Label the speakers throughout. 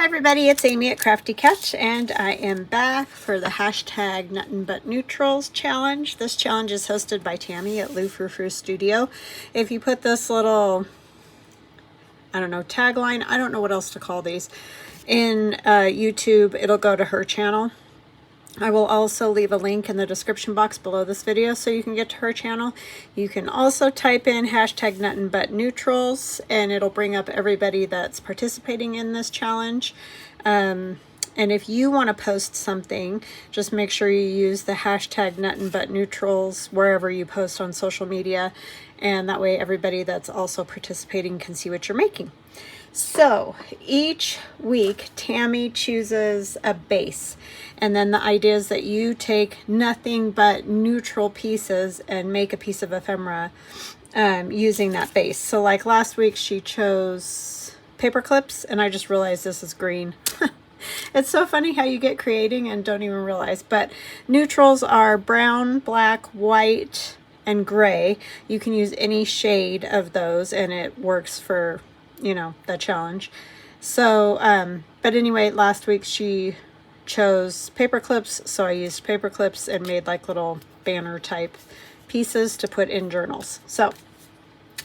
Speaker 1: Hi everybody, it's Amy at Crafty Catch, and I am back for the hashtag nuttinbutneutrals challenge. This challenge is hosted by Tammy at Lou Frou Frou Studio. If you put this little, I don't know, tagline, I don't know what else to call these, in YouTube, it'll go to her channel. I will also leave a link in the description box below this video so you can get to her channel. You can also type in hashtag nuttinbutneutrals and it'll bring up everybody that's participating in this challenge. And if you want to post something, just make sure you use the hashtag nuttinbutneutrals wherever you post on social media, and that way everybody that's also participating can see what you're making. So each week Tammy chooses a base, and then the idea is that you take nothing but neutral pieces and make a piece of ephemera using that base. So like last week she chose paper clips, and I just realized this is green. It's so funny how you get creating and don't even realize, but neutrals are brown, black, white, and gray. You can use any shade of those and it works for, you know, the challenge. So but anyway, last week she chose paper clips, so I used paper clips and made like little banner type pieces to put in journals. So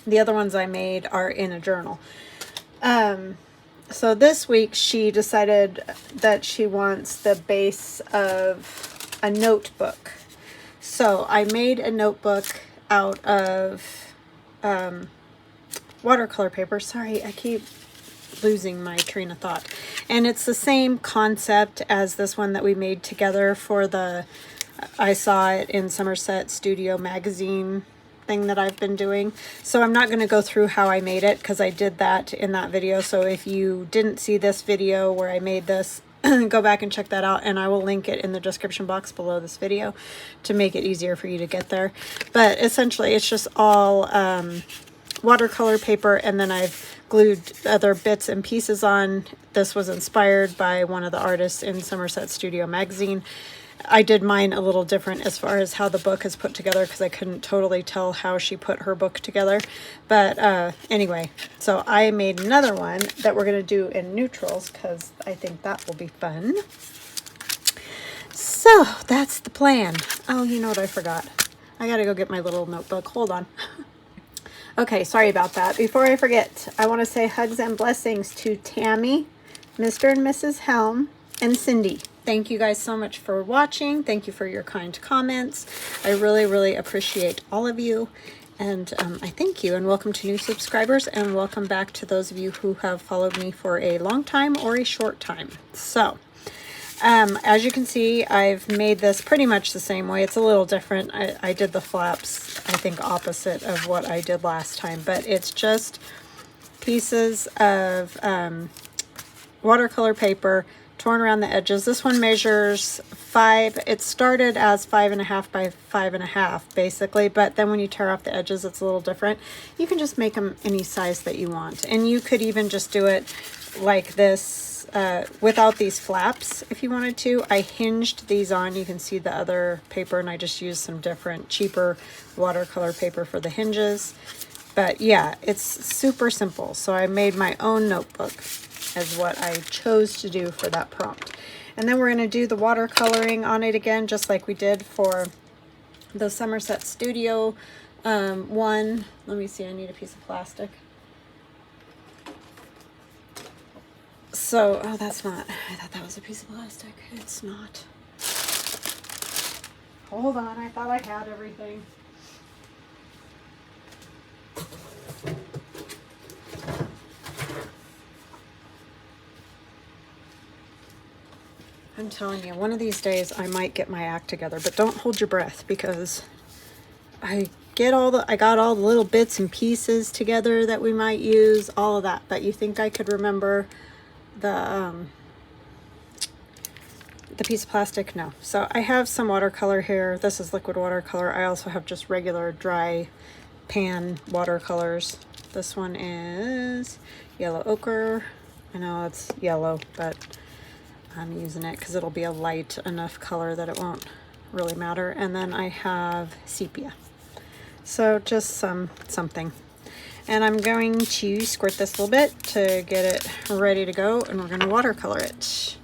Speaker 1: the other ones I made are in a journal. So this week she decided that she wants the base of a notebook. So I made a notebook out of watercolor paper. Sorry, I keep losing my train of thought. And it's the same concept as this one that we made together for the, I saw it in Somerset Studio magazine thing that I've been doing. So I'm not going to go through how I made it because I did that in that video. So if you didn't see this video where I made this, go back and check that out, and I will link it in the description box below this video to make it easier for you to get there. But essentially it's just all watercolor paper, and then I've glued other bits and pieces on. This was inspired by one of the artists in Somerset Studio magazine. I did mine a little different as far as how the book is put together because I couldn't totally tell how she put her book together. But anyway, so I made another one that we're going to do in neutrals because I think that will be fun. So that's the plan. Oh, you know what I forgot? I got to go get my little notebook. Hold on. Okay, sorry about that. Before I forget, I want to say hugs and blessings to Tammy, Mr. and Mrs. Helm, and Cindy. Thank you guys so much for watching. Thank you for your kind comments. I really, really appreciate all of you. And I thank you, and welcome to new subscribers, and welcome back to those of you who have followed me for a long time or a short time. So as you can see, I've made this pretty much the same way. It's a little different. I did the flaps, I think, opposite of what I did last time, but it's just pieces of watercolor paper torn around the edges. This one measures 5. It started as 5.5 by 5.5 basically, but then when you tear off the edges, it's a little different. You can just make them any size that you want, and you could even just do it like this without these flaps if you wanted to. I hinged these on. You can see the other paper, and I just used some different cheaper watercolor paper for the hinges. But yeah, it's super simple. So I made my own notebook as what I chose to do for that prompt. And then we're going to do the watercoloring on it again, just like we did for the Somerset Studio one. Let me see, I need a piece of plastic. So, oh, that's not, I thought that was a piece of plastic. It's not. Hold on, I thought I had everything. I'm telling you, one of these days I might get my act together, but don't hold your breath because I got all the little bits and pieces together that we might use, all of that. But you think I could remember the piece of plastic? No. So I have some watercolor here. This is liquid watercolor. I also have just regular dry pan watercolors. This one is yellow ochre. I know it's yellow, but I'm using it because it'll be a light enough color that it won't really matter. And then I have sepia. So just something. And I'm going to squirt this a little bit to get it ready to go, and we're going to watercolor it.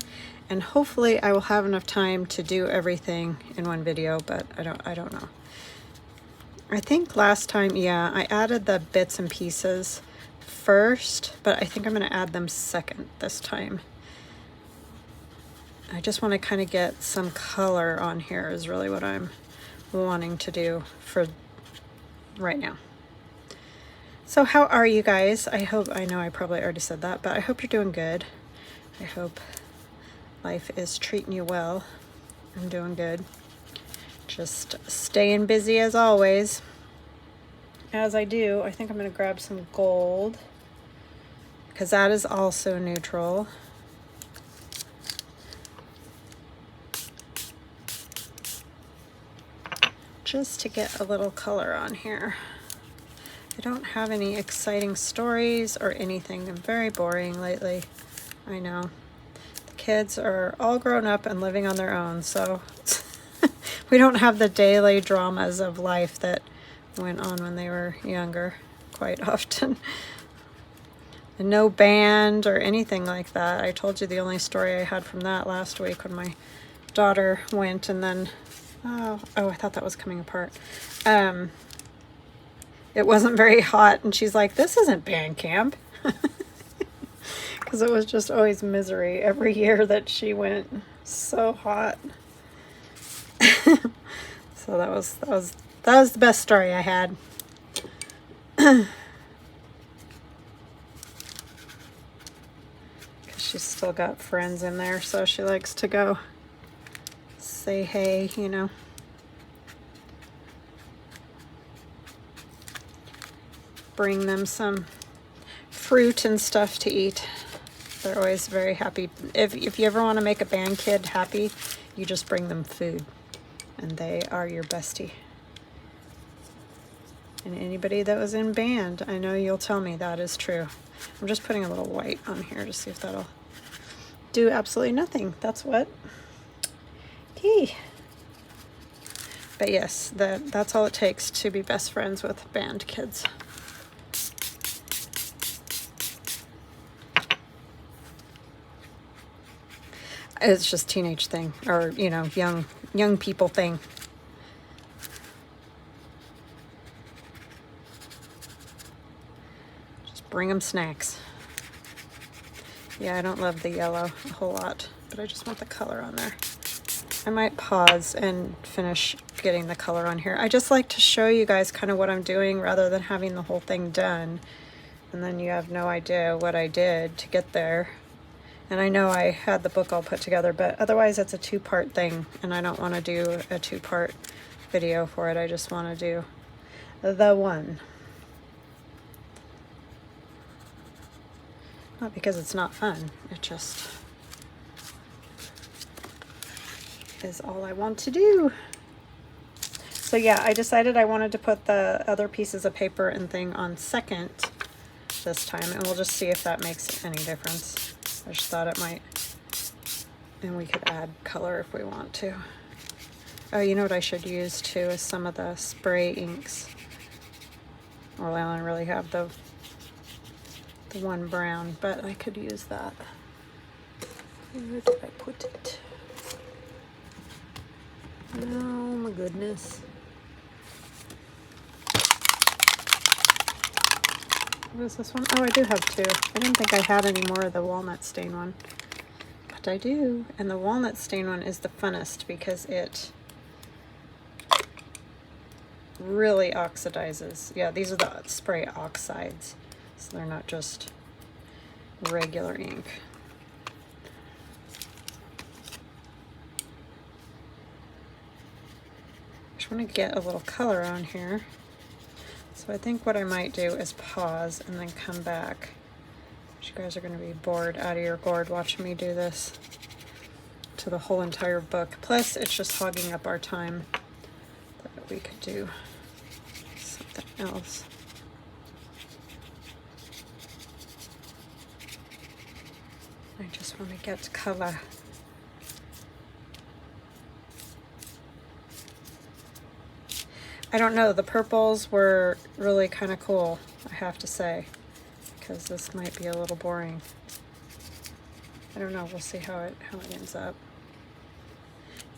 Speaker 1: And hopefully I will have enough time to do everything in one video, but I don't know. I think last time, yeah, I added the bits and pieces first, but I think I'm going to add them second this time. I just want to kind of get some color on here is really what I'm wanting to do for right now. So how are you guys? I know I probably already said that, but I hope you're doing good. I hope life is treating you well. I'm doing good. Just staying busy as always. As I do, I think I'm going to grab some gold because that is also neutral. Just to get a little color on here. I don't have any exciting stories or anything. I'm very boring lately. I know. The kids are all grown up and living on their own, so we don't have the daily dramas of life that went on when they were younger quite often. And no band or anything like that. I told you the only story I had from that last week when my daughter went, and then oh, I thought that was coming apart. It wasn't very hot, and she's like, this isn't band camp. Because it was just always misery every year that she went. So hot. So that was the best story I had. Because she's still got friends in there, so she likes to go say hey, you know. Bring them some fruit and stuff to eat. They're always very happy. If you ever want to make a band kid happy, you just bring them food, and they are your bestie. And anybody that was in band, I know you'll tell me that is true. I'm just putting a little white on here to see if that'll do absolutely nothing. That's what. Okay. But yes, that's all it takes to be best friends with band kids. It's just teenage thing, or you know, young people thing. Just bring them snacks. Yeah, I don't love the yellow a whole lot, but I just want the color on there. I might pause and finish getting the color on here. I just like to show you guys kind of what I'm doing rather than having the whole thing done, and then you have no idea what I did to get there. And I know I had the book all put together, but otherwise it's a two-part thing, and I don't want to do a two-part video for it. I just want to do the one. Not because it's not fun, it just is all I want to do. So yeah, I decided I wanted to put the other pieces of paper and thing on second this time, and we'll just see if that makes any difference. I just thought it might, and we could add color if we want to. Oh, you know what I should use too is some of the spray inks. Well, I only really have the one brown, but I could use that. Where did I put it? Oh my goodness. What is this one? Oh, I do have two. I didn't think I had any more of the walnut stain one, but I do. And the walnut stain one is the funnest because it really oxidizes. Yeah, these are the spray oxides, so they're not just regular ink. I just want to get a little color on here. So I think what I might do is pause and then come back. You guys are going to be bored out of your gourd watching me do this to the whole entire book. Plus, it's just hogging up our time that we could do something else. I just want to get color. I don't know, the purples were really kind of cool. I have to say, because this might be a little boring. I don't know, we'll see how it ends up.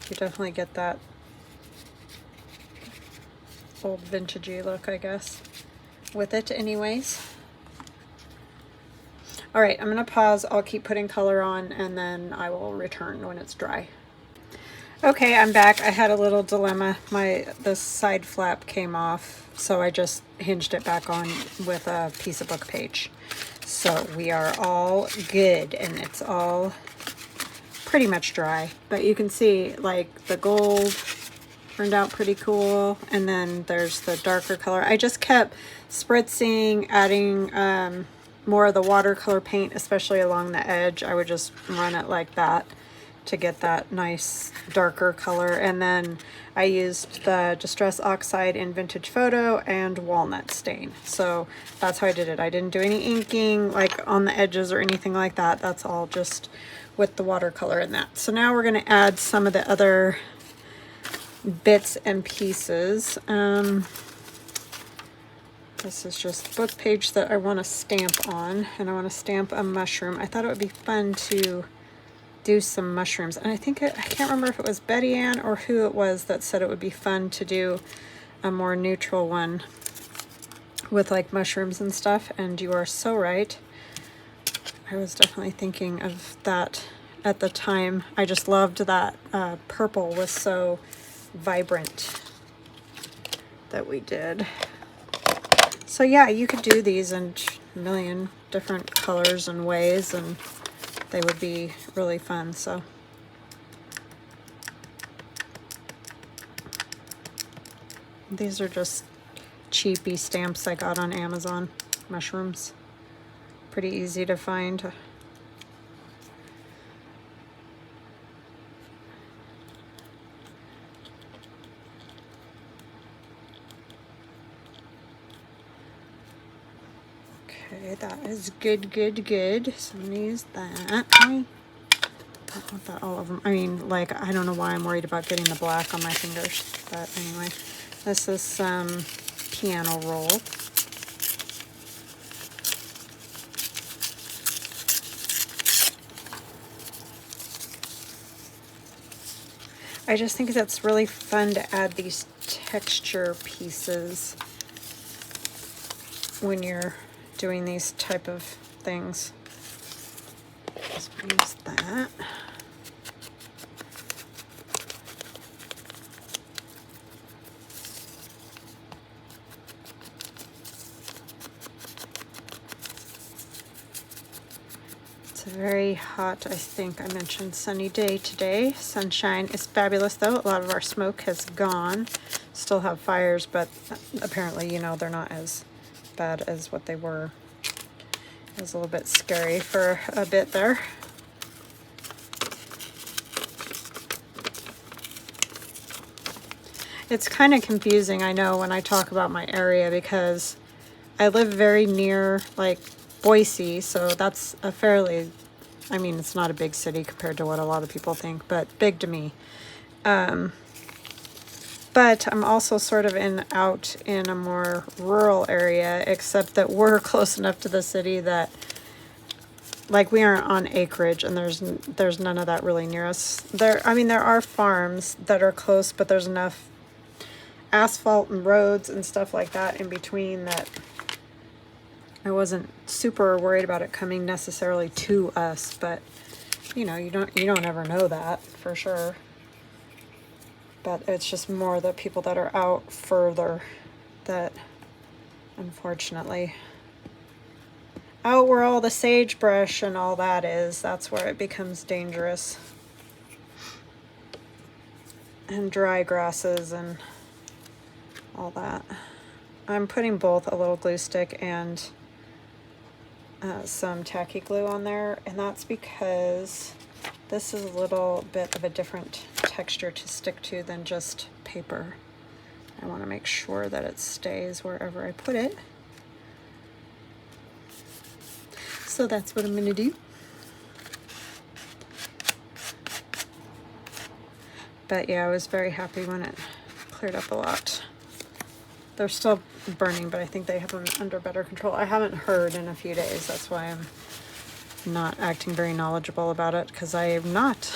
Speaker 1: You definitely get that old vintagey look, I guess, with it anyways. All right, I'm gonna pause. I'll keep putting color on and then I will return when it's dry. Okay, I'm back. I had a little dilemma. This side flap came off, so I just hinged it back on with a piece of book page. So we are all good, and it's all pretty much dry. But you can see, like, the gold turned out pretty cool, and then there's the darker color. I just kept spritzing, adding more of the watercolor paint, especially along the edge. I would just run it like that to get that nice darker color. And then I used the Distress Oxide in Vintage Photo and Walnut Stain. So that's how I did it. I didn't do any inking like on the edges or anything like that. That's all just with the watercolor in that. So now we're going to add some of the other bits and pieces. This is just a book page that I want to stamp on, and I want to stamp a mushroom. I thought it would be fun to do some mushrooms, and I can't remember if it was Betty Ann or who it was that said it would be fun to do a more neutral one with like mushrooms and stuff, and you are so right. I was definitely thinking of that at the time. I just loved that purple was so vibrant that we did. So yeah, you could do these in a million different colors and ways, and they would be really fun. So these are just cheapy stamps I got on Amazon. Mushrooms, pretty easy to find. Okay, that is good. So I'm gonna use that. I don't want that all over. I mean, like, I don't know why I'm worried about getting the black on my fingers, but anyway, this is some piano roll. I just think that's really fun to add these texture pieces when you're doing these type of things. Just use that. It's a very hot, I think I mentioned sunny day today. Sunshine is fabulous though. A lot of our smoke has gone. Still have fires, but apparently, you know, they're not as bad as what they were. It was a little bit scary for a bit there. It's kind of confusing, I know, when I talk about my area, because I live very near like Boise, so that's a fairly, I mean, it's not a big city compared to what a lot of people think, but big to me. But I'm also sort of out in a more rural area, except that we're close enough to the city that, like, we aren't on acreage, and there's none of that really near us. I mean, there are farms that are close, but there's enough asphalt and roads and stuff like that in between that I wasn't super worried about it coming necessarily to us. But you know, you don't ever know that for sure. But it's just more the people that are out further that, unfortunately, out where all the sagebrush and all that is, that's where it becomes dangerous. And dry grasses and all that. I'm putting both a little glue stick and some tacky glue on there, and that's because this is a little bit of a different texture to stick to than just paper. I want to make sure that it stays wherever I put it. So that's what I'm going to do. But yeah, I was very happy when it cleared up a lot. They're still burning, but I think they have them under better control. I haven't heard in a few days. That's why I'm not acting very knowledgeable about it, because I am not.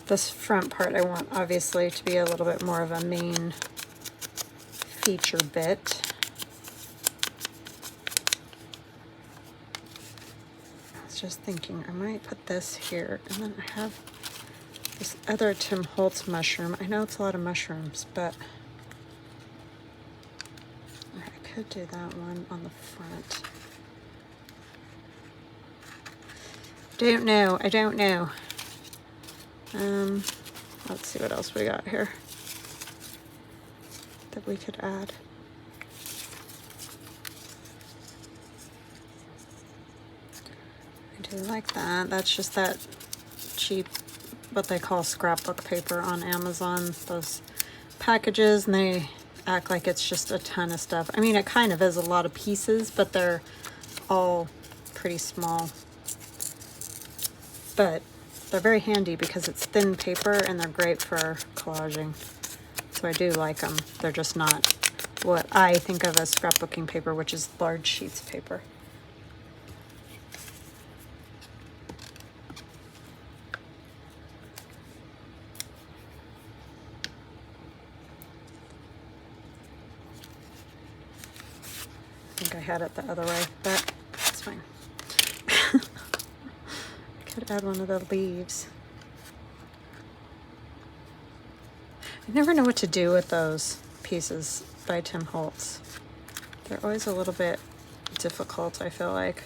Speaker 1: This front part I want obviously to be a little bit more of a main feature bit. I was just thinking I might put this here, and then I have this other Tim Holtz mushroom. I know it's a lot of mushrooms, but I could do that one on the front. Don't know. I don't know. Let's see what else we got here that we could add. I do like that. That's just that cheap, what they call scrapbook paper on Amazon. Those packages, and they act like it's just a ton of stuff. I mean, it kind of is a lot of pieces, but they're all pretty small. But they're very handy because it's thin paper and they're great for collaging. So I do like them. They're just not what I think of as scrapbooking paper, which is large sheets of paper. I think I had it the other way, but it's fine. Could add one of the leaves. I never know what to do with those pieces by Tim Holtz. They're always a little bit difficult, I feel like.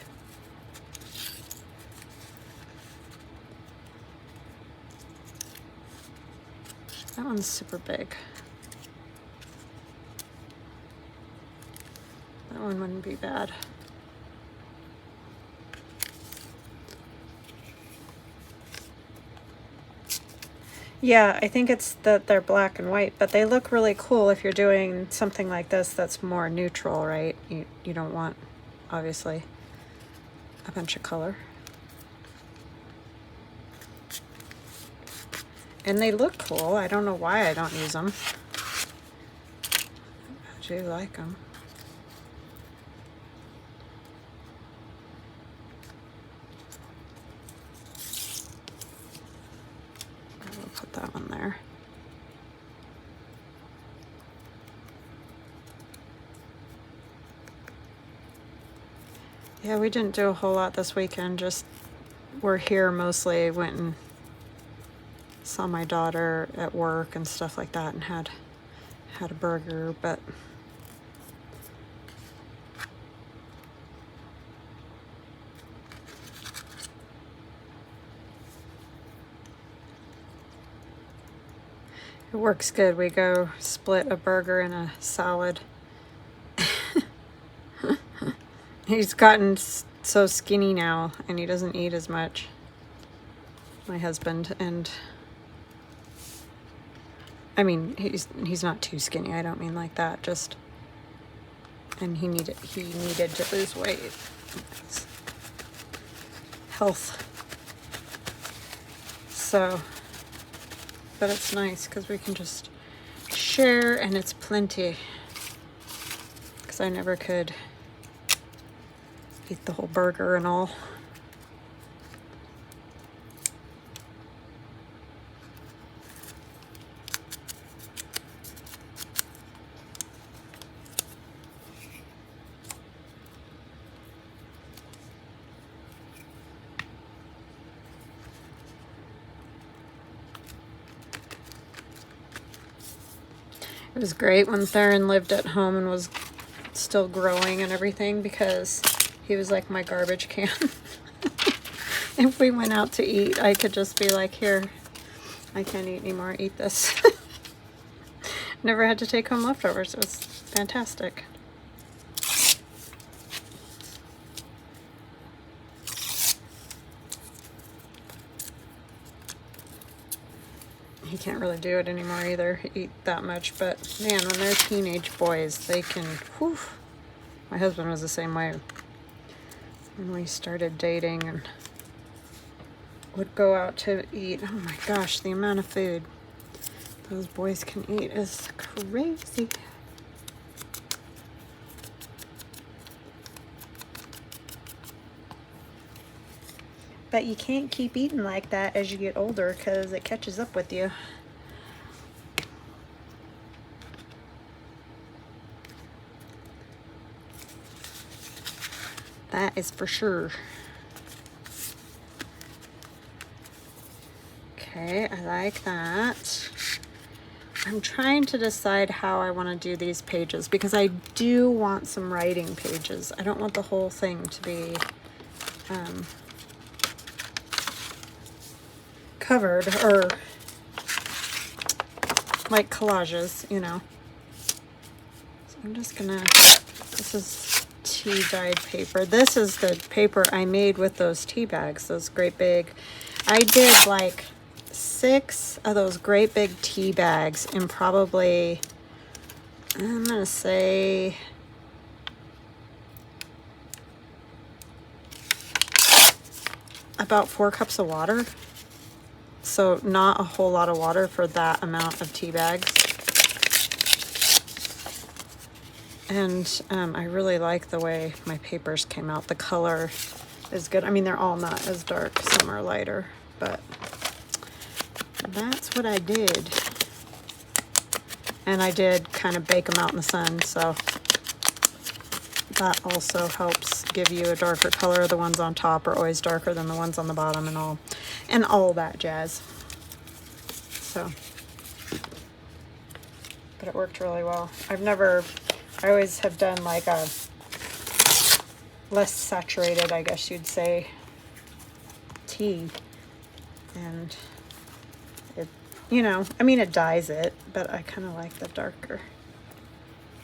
Speaker 1: That one's super big. That one wouldn't be bad. Yeah, I think it's that they're black and white, but they look really cool if you're doing something like this that's more neutral, right? You don't want, obviously, a bunch of color. And they look cool. I don't know why I don't use them. I do like them. Put that one there. Yeah, we didn't do a whole lot this weekend. Just we're here mostly. Went and saw my daughter at work and stuff like that, and had a burger, but it works good. We go split a burger and a salad. He's gotten so skinny now, and he doesn't eat as much, my husband, and I mean, he's not too skinny. I don't mean like that, just, and he needed to lose weight. Health. So, but it's nice because we can just share, and it's plenty, because I never could eat the whole burger and all. It was great when Theron lived at home and was still growing and everything, because he was like my garbage can. If we went out to eat, I could just be like, here, I can't eat anymore, eat this. Never had to take home leftovers. It was fantastic. He can't really do it anymore either, eat that much, but man, when they're teenage boys, they can, whew. My husband was the same way. when we started dating and would go out to eat. Oh my gosh, the amount of food those boys can eat is crazy. But you can't keep eating like that as you get older because it catches up with you. That is for sure. Okay, I like that. I'm trying to decide how I want to do these pages because I do want some writing pages. I don't want the whole thing to be covered or like collages, you know. So I'm just gonna, this is tea dyed paper. This is the paper I made with those tea bags, those great big, I did like 6 of those great big tea bags in probably, I'm gonna say about 4 cups of water. So not a whole lot of water for that amount of tea bags. And I really like the way my papers came out. The color is good. I mean, they're all not as dark. Some are lighter, but that's what I did. And I did kind of bake them out in the sun, so that also helps give you a darker color. The ones on top are always darker than the ones on the bottom and all that jazz. So, but it worked really well. I always have done like a less saturated, I guess you'd say, tea. And it, you know, I mean, it dyes it, but I kind of like the darker.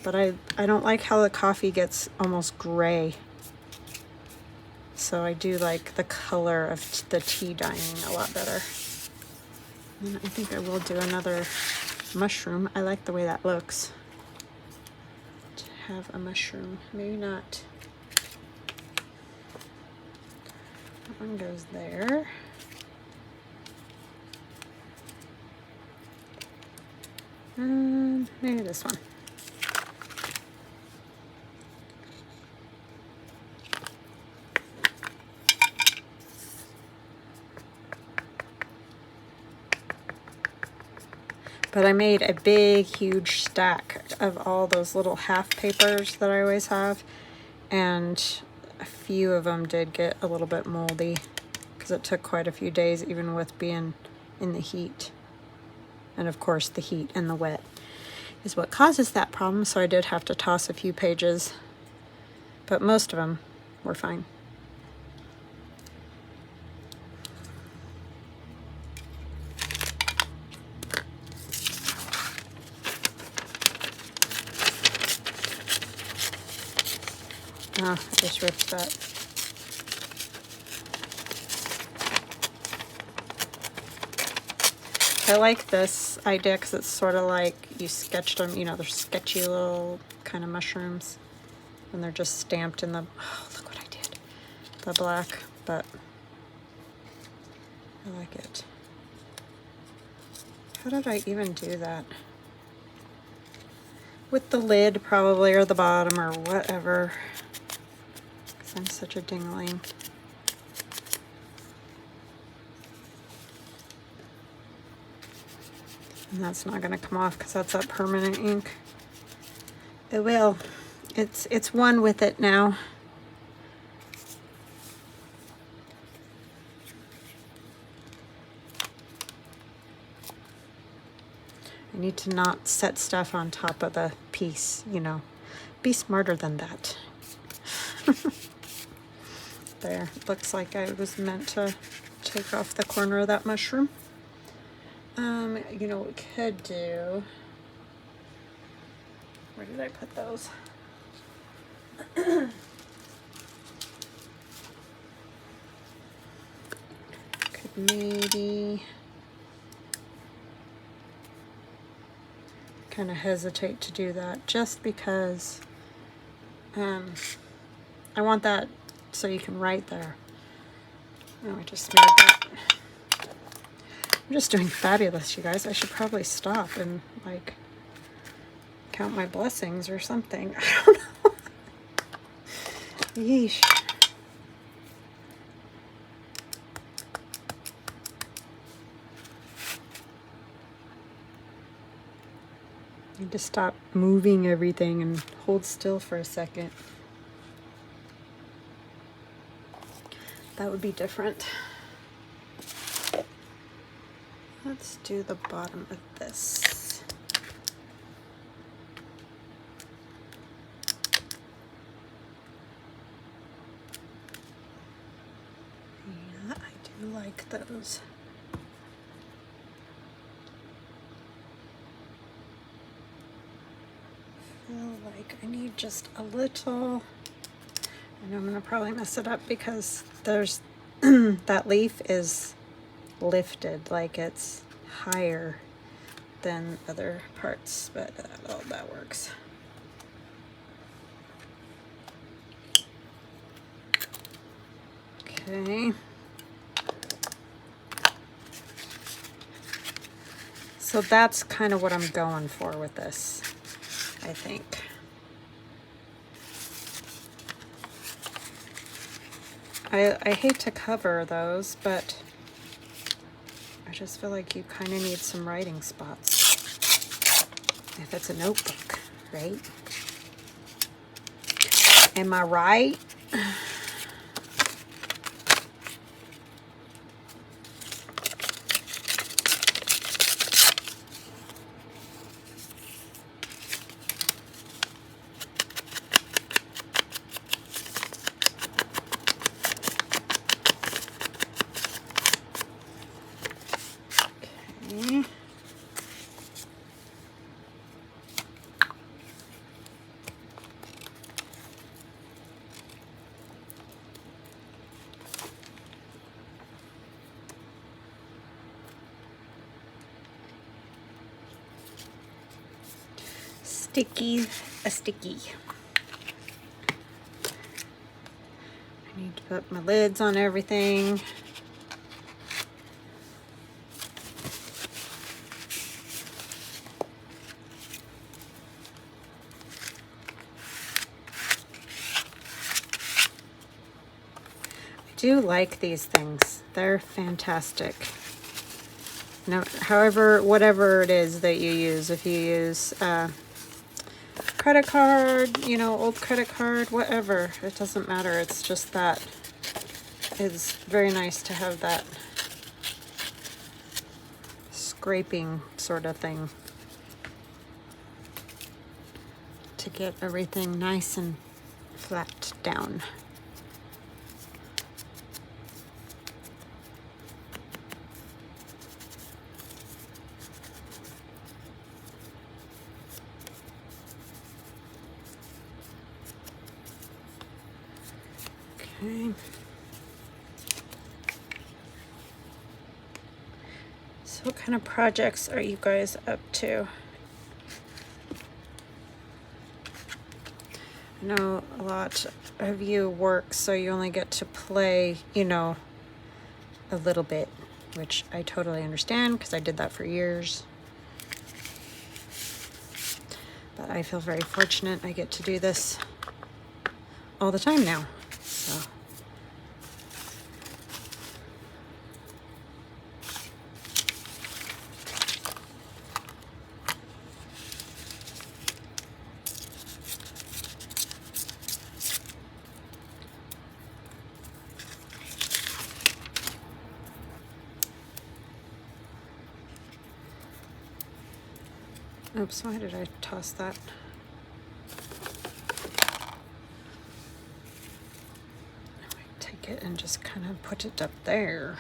Speaker 1: But I don't like how the coffee gets almost gray. So I do like the color of the tea dyeing a lot better. And I think I will do another mushroom. I like the way that looks. To have a mushroom. Maybe not. That one goes there. Maybe this one. But I made a big, huge stack of all those little half papers that I always have. And a few of them did get a little bit moldy because it took quite a few days, even with being in the heat. And of course, the heat and the wet is what causes that problem. So I did have to toss a few pages, but most of them were fine. Oh, I just ripped that. I like this idea because it's sort of like you sketched them, you know, they're sketchy little kind of mushrooms. And they're just stamped in the, oh, look what I did. The black, but I like it. How did I even do that? With the lid probably, or the bottom, or whatever. Because I'm such a dingling. And that's not going to come off because that's that permanent ink. It will. It's one with it now. I need to not set stuff on top of the piece, you know. Be smarter than that. There, looks like I was meant to take off the corner of that mushroom. You know what we could do? Where did I put those? Could maybe kind of hesitate to do that just because I want that so you can write there. Oh, I just made that. I'm just doing fabulous, you guys. I should probably stop and like count my blessings or something. I don't know. Yeesh. Need to stop moving everything and hold still for a second. That would be different. Let's do the bottom of this. Yeah, I do like those. I feel like I need just a little. I know I'm gonna probably mess it up because there's that leaf is lifted, like it's higher than other parts, but that works. Okay. So that's kind of what I'm going for with this, I think. I hate to cover those, but I just feel like you kind of need some writing spots. If it's a notebook, right? Am I right? Okay. A sticky. I need to put my lids on everything. I do like these things. They're fantastic. Now, however, whatever it is that you use, if you use credit card, you know, old credit card, whatever, it doesn't matter. It's just that it's very nice to have that scraping sort of thing to get everything nice and flat down. Okay. So what kind of projects are you guys up to? I know a lot of you work, so you only get to play, you know, a little bit, which I totally understand because I did that for years. But I feel very fortunate I get to do this all the time now. So. Oops, why did I toss that? I take it and just kind of put it up there.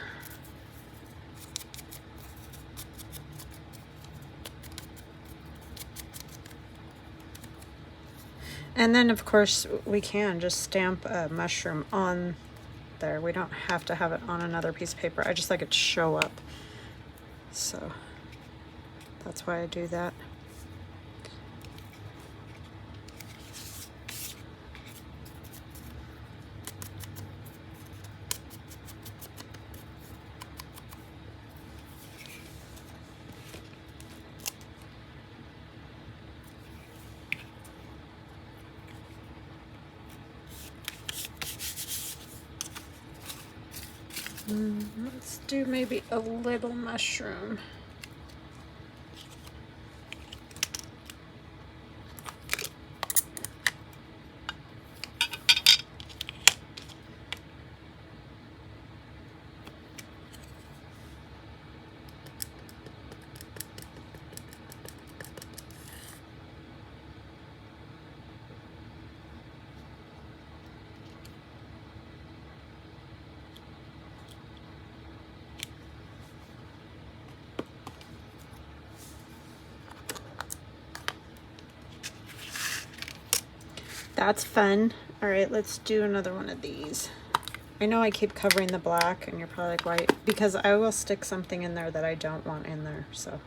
Speaker 1: And then, of course, we can just stamp a mushroom on there. We don't have to have it on another piece of paper. I just like it to show up. So that's why I do that. do maybe a little mushroom. That's fun. All right, let's do another one of these. I know I keep covering the black and you're probably like, why? Because I will stick something in there that I don't want in there, so.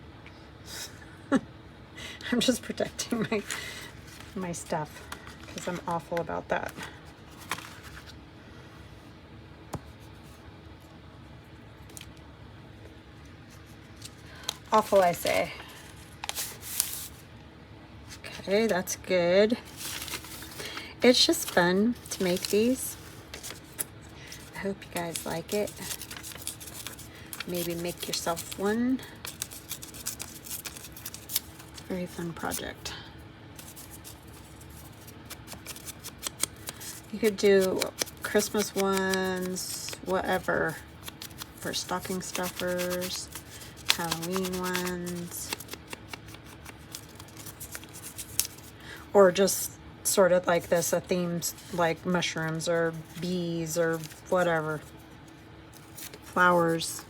Speaker 1: I'm just protecting my stuff because I'm awful about that. Awful, I say. Okay, that's good. It's just fun to make these. I hope you guys like it. Maybe make yourself one. Very fun project. You could do Christmas ones, whatever, for stocking stuffers, Halloween ones, or just sort of like this, a theme like mushrooms or bees or whatever, flowers.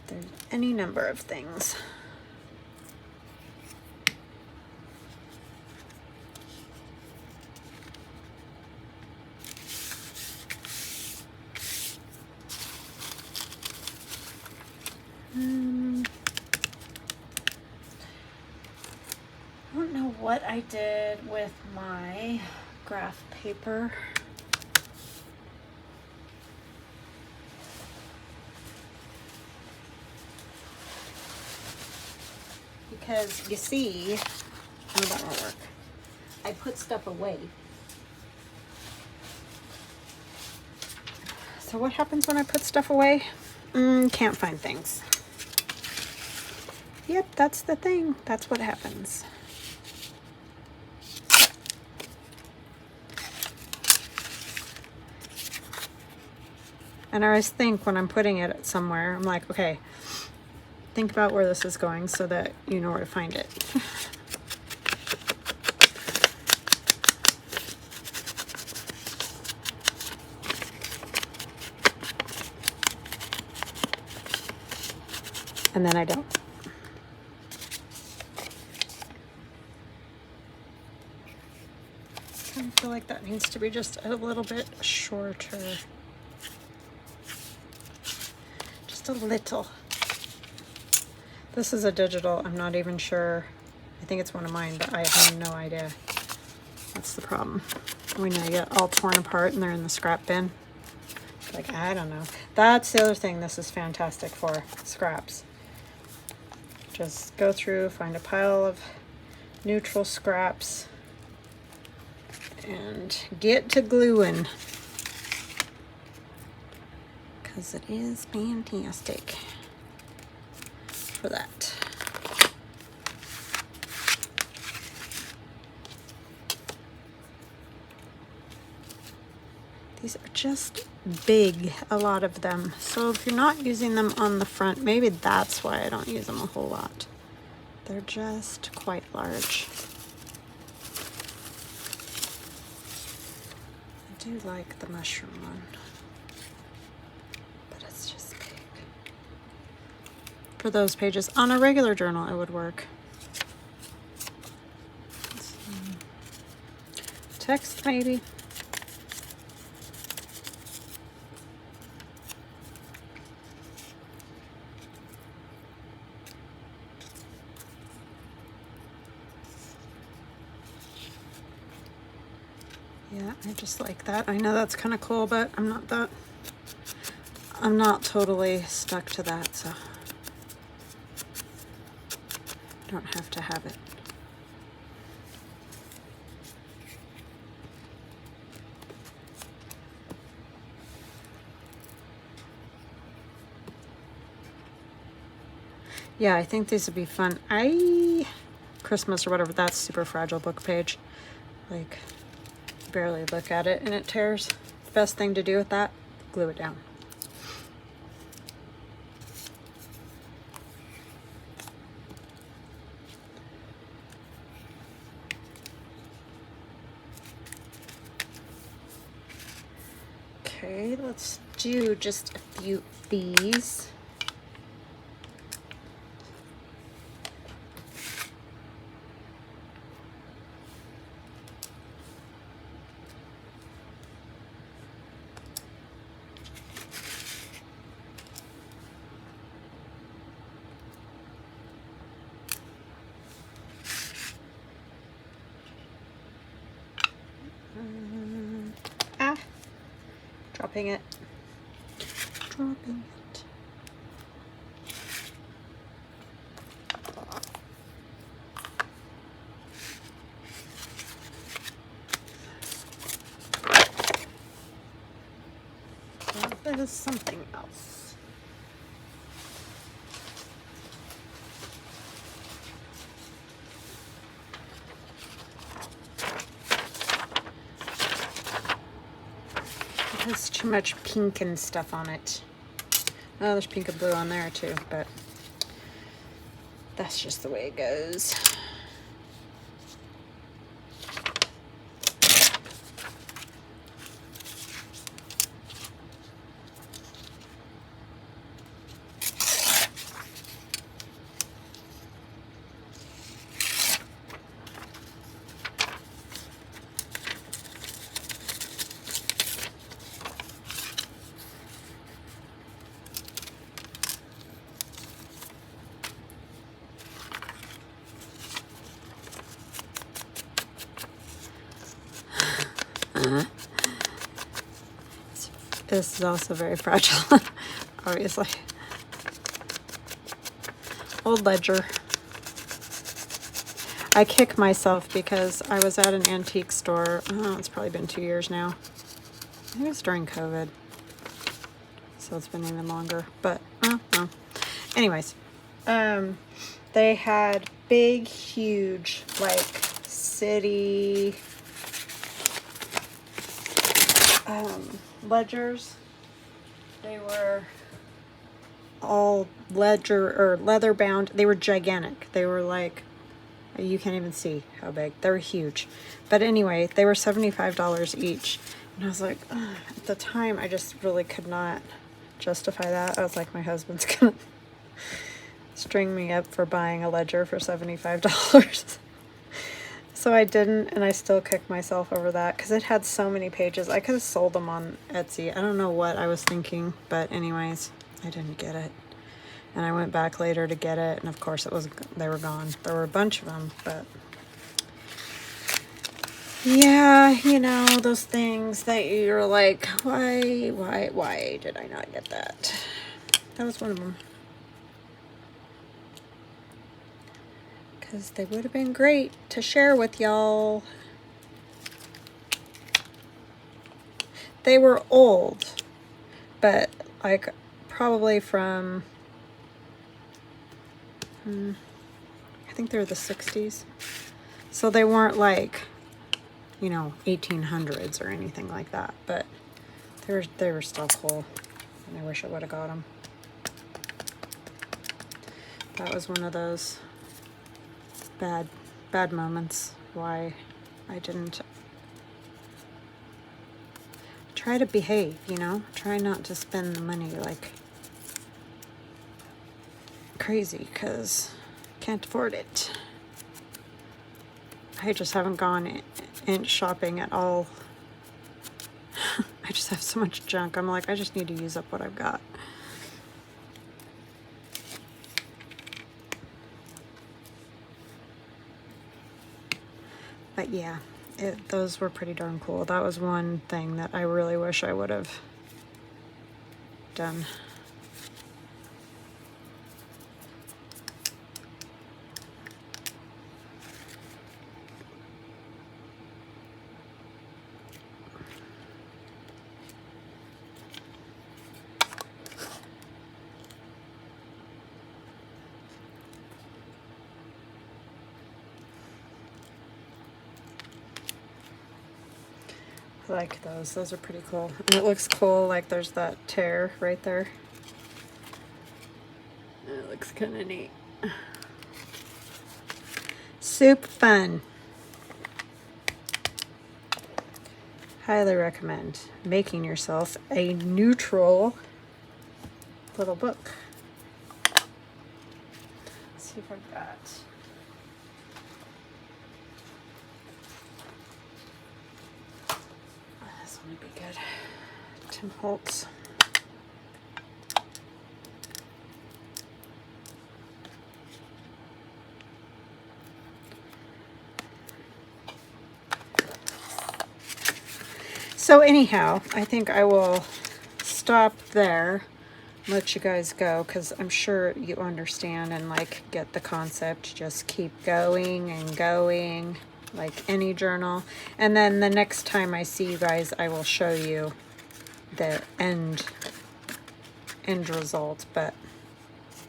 Speaker 1: There's any number of things. I don't know what I did with my graph paper. Because you see, oh, that won't work. I put stuff away. So what happens when I put stuff away? Can't find things. Yep, that's the thing. That's what happens. And I always think when I'm putting it somewhere, I'm like, okay, think about where this is going so that you know where to find it. And then I don't. I feel like that needs to be just a little bit shorter. Just a little. This is a digital. I'm not even sure. I think it's one of mine, but I have no idea. That's the problem. When they get all torn apart and they're in the scrap bin. Like, I don't know. That's the other thing this is fantastic for, scraps. Just go through, find a pile of neutral scraps, and get to gluing. Because it is fantastic for that. These are just big, a lot of them. So if you're not using them on the front, maybe that's why I don't use them a whole lot. They're just quite large. I do like the mushroom one, but it's just big. For those pages, on a regular journal, it would work. Text, maybe. Yeah, I just like that. I know that's kind of cool, but I'm not totally stuck to that, so don't have to have it. Yeah, I think these would be fun. Christmas or whatever, that's super fragile book page. Like, barely look at it and it tears. The best thing to do with that, glue it down. Okay, let's do just a few of these. Dropping it. Dropping it. Well, that is something else. It has too much pink and stuff on it. Oh, there's pink and blue on there too, but that's just the way it goes. This is also very fragile, obviously. Old ledger. I kick myself because I was at an antique store. Oh, it's probably been 2 years now. I think it was during COVID. So it's been even longer. But, no. Anyways, they had big, huge, like, city ledgers. They were all leather bound. They were gigantic. They were like, you can't even see how big. They were huge. But anyway, they were $75 each. And I was like, ugh. At the time, I just really could not justify that. I was like, my husband's gonna string me up for buying a ledger for $75. So I didn't, and I still kicked myself over that because it had so many pages. I could have sold them on Etsy. I don't know what I was thinking, but anyways, I didn't get it. And I went back later to get it, and of course they were gone. There were a bunch of them, but yeah, you know, those things that you're like, why did I not get that? That was one of them. Because they would have been great to share with y'all. They were old, but like probably from, I think they were the 60s. So they weren't like, you know, 1800s or anything like that, but they were still cool, and I wish I would have got them. That was one of those bad moments why I didn't try to behave, you know, try not to spend the money like crazy because can't afford it. I just haven't gone in shopping at all. I just have so much junk. I'm like, I just need to use up what I've got. But yeah, those were pretty darn cool. That was one thing that I really wish I would have done. I like those. Those are pretty cool. And it looks cool, like there's that tear right there. It looks kind of neat. Super fun. Highly recommend making yourself a neutral little book. Let's see if I've got. This one would be good. Tim Holtz. So anyhow, I think I will stop there, let you guys go, because I'm sure you understand and like get the concept. Just keep going and going, like any journal. And then the next time I see you guys, I will show you the end result. But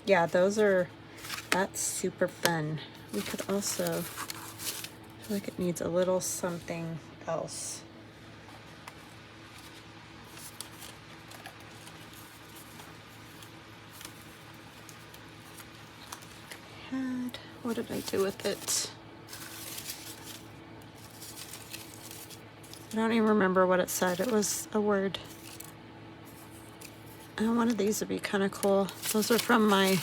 Speaker 1: yeah, that's super fun. We could also, I feel like it needs a little something else. What did I do with it? I don't even remember what it said. It was a word. One of these would be kind of cool. Those are from my,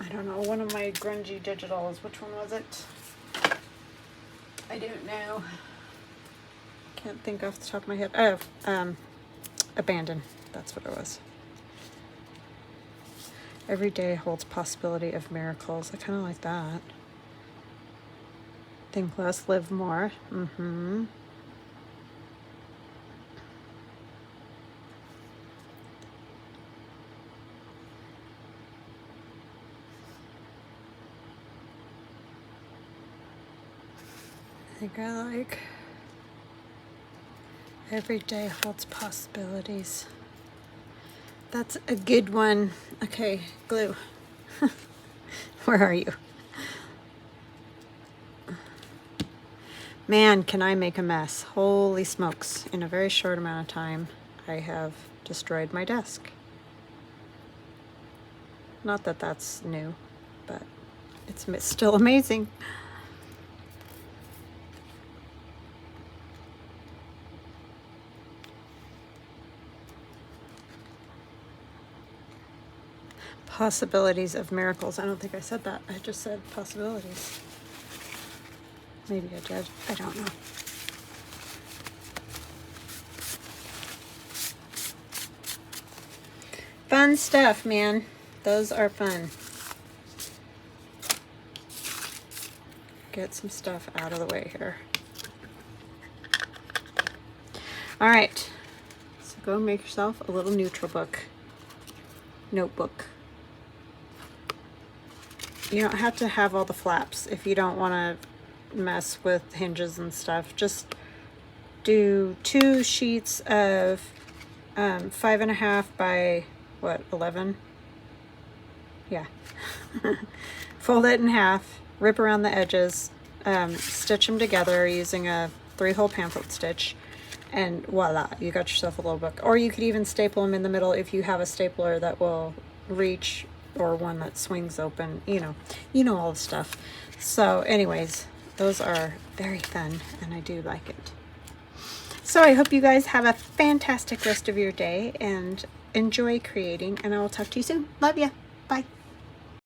Speaker 1: I don't know, one of my grungy digitals. Which one was it? I don't know. Can't think off the top of my head. Oh, Abandon. That's what it was. Every day holds possibility of miracles. I kind of like that. Think less, live more. Mm-hmm. I think I like every day holds possibilities. That's a good one. Okay, glue. Where are you? Man, can I make a mess. Holy smokes. In a very short amount of time, I have destroyed my desk. Not that that's new, but it's still amazing. Possibilities of miracles. I don't think I said that. I just said possibilities. Maybe I did. I don't know. Fun stuff, man. Those are fun. Get some stuff out of the way here. All right. So go make yourself a little neutral book. Notebook. You don't have to have all the flaps if you don't want to mess with hinges and stuff. Just do 2 sheets of 5.5 by what, 11? Yeah. Fold it in half, rip around the edges, stitch them together using a 3-hole pamphlet stitch, and voila, you got yourself a little book. Or you could even staple them in the middle if you have a stapler that will reach, or one that swings open, you know all the stuff. So anyways, those are very fun and I do like it. So I hope you guys have a fantastic rest of your day and enjoy creating, and I will talk to you soon. Love ya. Bye.